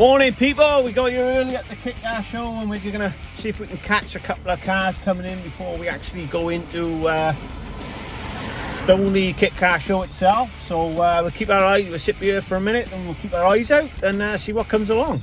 Morning people, we got here early at the kit car show and we're going to see if we can catch a couple of cars coming in before we actually go into Stoneleigh kit car show itself. So we'll sit here for a minute and we'll keep our eyes out and see what comes along.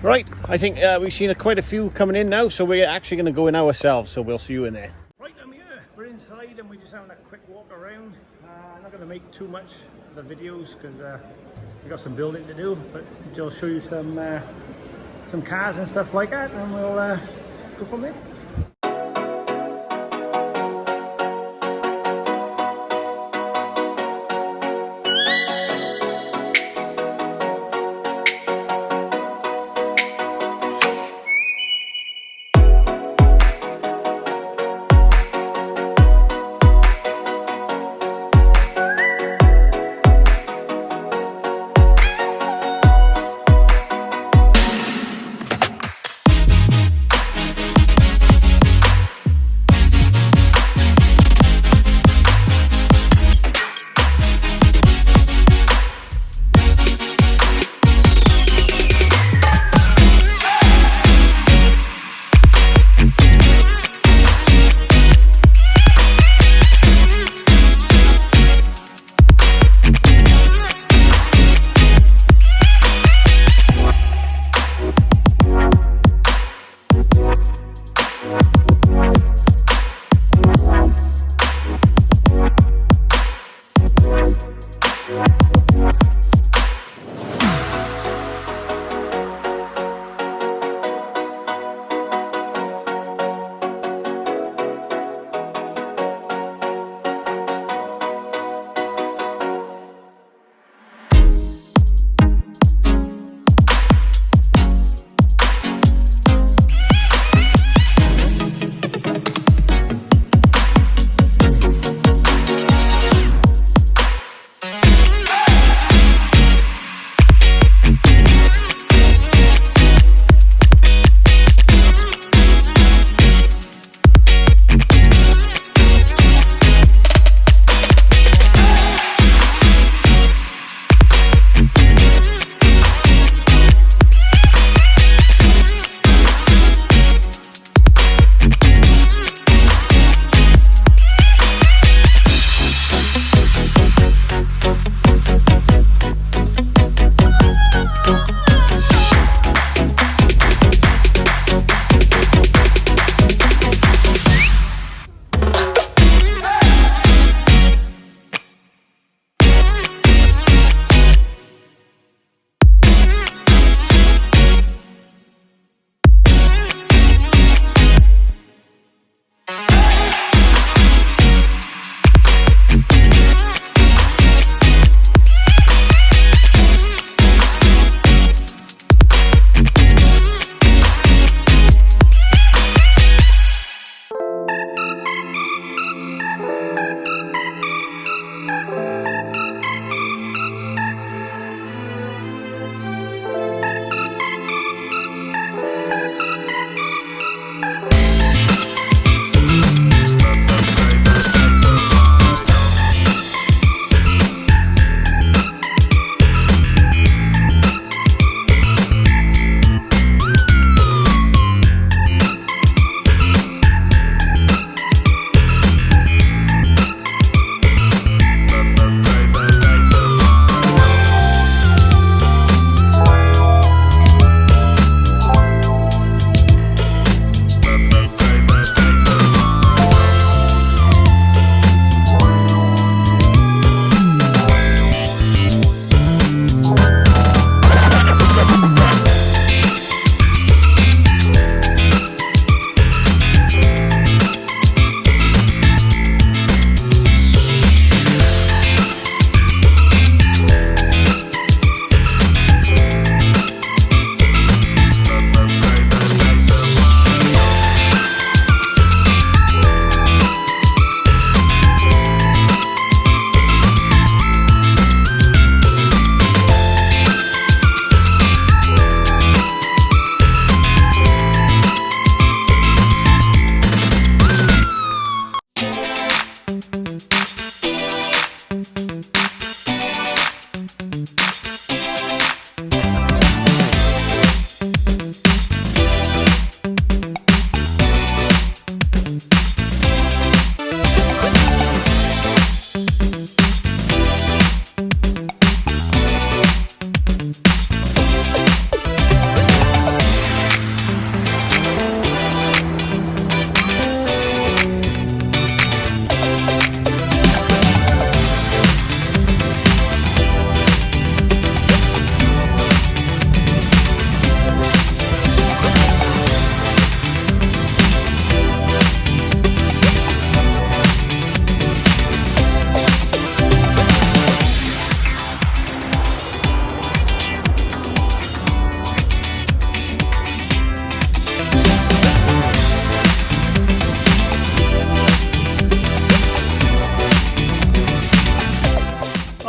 Right, I think we've seen quite a few coming in now, so we're actually going to go in ourselves, so we'll see you in there. Right, I'm here. We're inside and we're just having a quick walk around. I'm not going to make too much of the videos because we've got some building to do, but I'll show you some cars and stuff like that, and we'll go from there.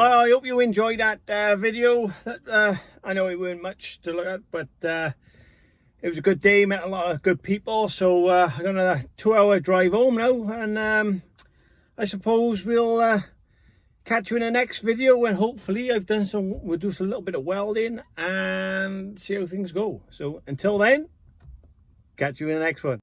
I hope you enjoyed that video. I know it weren't much to look at, but it was a good day, met a lot of good people. So I got a 2-hour drive home now, and I suppose we'll catch you in the next video, and hopefully we'll do a little bit of welding and see how things go. So until then, catch you in the next one.